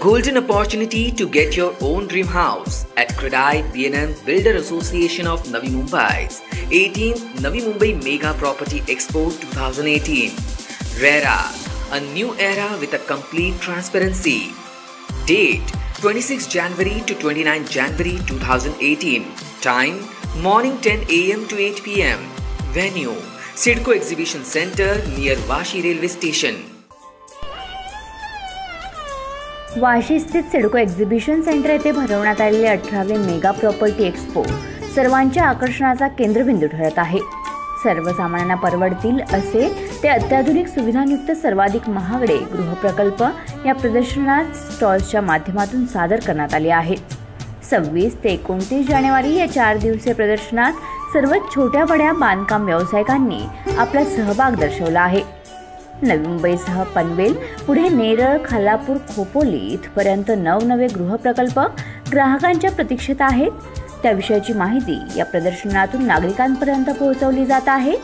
golden opportunity to get your own dream house at Credit B&M Builder Association of Navi Mumbai's 18th Navi Mumbai Mega Property Expo 2018. RERA, a new era with a complete transparency. Date 26 January to 29 January 2018. Time morning 10 AM to 8 PM. Venue Sidco Exhibition Center near Vashi Railway Station. Vashi स्थित CIDCO exhibition centre येथे भरवण्यात आलेले 18वे mega property expo सर्वांच्या आकर्षणाचा केंद्रबिंदू ठरत आहे. सर्वसामान्यांना परवडतील असे ते अत्याधुनिक सुविधांयुक्त सर्वाधिक महागडे गृहप्रकल्प या प्रदर्शनात स्टॉल्सच्या माध्यमातून सादर करण्यात आले आहेत. 26 ते 29 जानेवारी या 4 दिवसीय प्रदर्शनात सर्वात छोट्या बड्या बांधकाम व्यावसायिकांनी आपला सहभाग दर्शवला आहे. नवी मुंबईसह पनवेल, पुढे नेरळ, खालापूर, खोपोली इथपर्यंत नवनवे गृहप्रकल्प ग्राहकांच्या प्रतीक्षेत आहेत. त्याविषयीची माहिती या प्रदर्शनातून नागरिकांपर्यंत पोहोचवली जात आहे.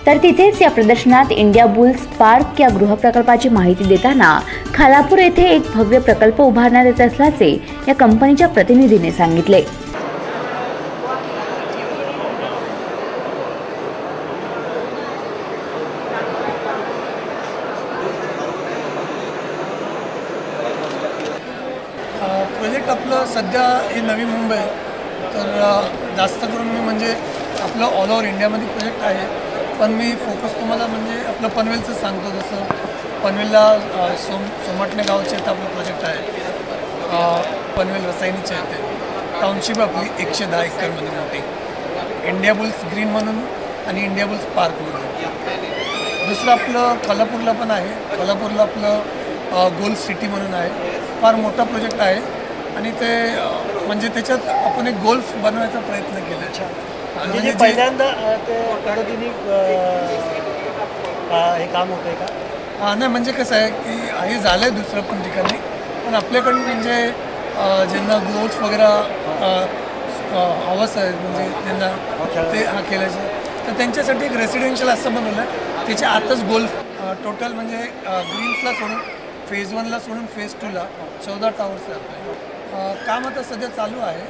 तर तिथेच या प्रदर्शनात इंडिया बुल्स पार्क या गृहप्रकल्पाची माहिती देताना खालापूर येथे एक भव्य प्रकल्प उभारण्यात येत असल्याचे या कंपनीच्या प्रतिनिधीने सांगितले. प्रोजेक्ट आपलं सध्या हे नवी मुंबई, तर जास्त करून मी म्हणजे आपलं ऑल ओव्हर इंडियामध्ये प्रोजेक्ट आहे, पण मी फोकस तुम्हाला म्हणजे आपलं पनवेलचं सांगतो. जसं पनवेलला सोमटणे गावचे इथं आपलं प्रोजेक्ट आहे, पनवेल रसायनीचे आहे. ते टाउनशिप आपली 110 एकरमध्ये मोठी, इंडिया बुल्स ग्रीन म्हणून आणि इंडिया बुल्स पार्क म्हणून. दुसरं आपलं कोल्हापूरला पण आहे, कोल्हापूरला आपलं गोल्ड सिटी म्हणून आहे, फार मोठा प्रोजेक्ट आहे आणि ते म्हणजे त्याच्यात आपण एक गोल्फ बनवायचा प्रयत्न केला. म्हणजे पहिल्यांदा ते पद्धतीने हे काम होतं आहे का? नाही, म्हणजे कसं आहे की हे झालं आहे दुसरं पण ठिकाणी, पण आपल्याकडून म्हणजे ज्यांना गोल्फ वगैरे हवंच आहे, म्हणजे त्यांना ते केल्याचं, तर त्यांच्यासाठी एक रेसिडेन्शियल असं बनवलं आहे. त्याच्या आतच गोल्फ टोटल म्हणजे ग्रीन्सला सोडून फेज 1ला सोडून फेज 2ला 14 टावर्स आहे आपले. काम आता सध्या चालू आहे,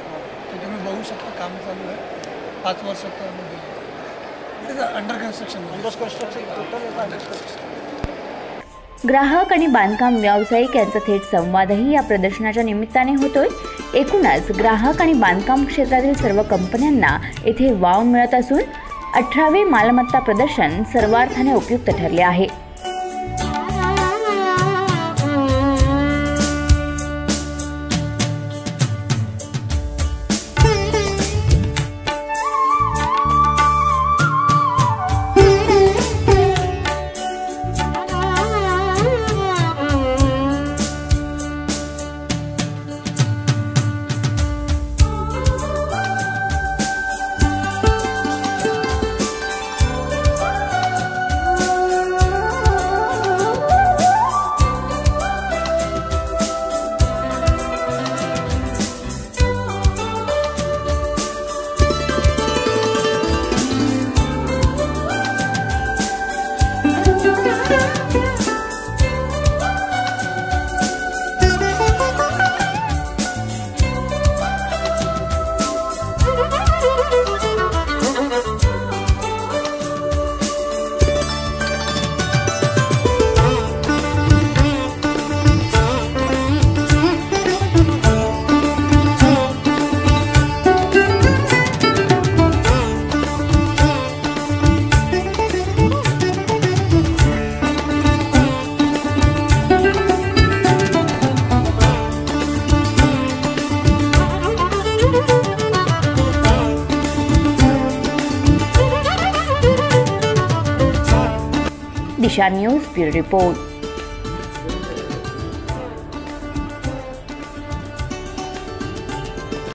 ते तुम्ही बघू शकता, काम चालू आहे. 5 वर्षात अंडर कन्स्ट्रक्शन. ग्राहक आणि बांधकाम व्यावसायिक यांचा थेट संवादही या प्रदर्शनाच्या निमित्ताने होतोय. एकूणच ग्राहक आणि बांधकाम क्षेत्रातील सर्व कंपन्यांना येथे वाव मिळत असून 18वे मालमत्ता प्रदर्शन सर्वार्थाने उपयुक्त ठरले आहे. दिशा न्यूज ब्युरो रिपोर्ट.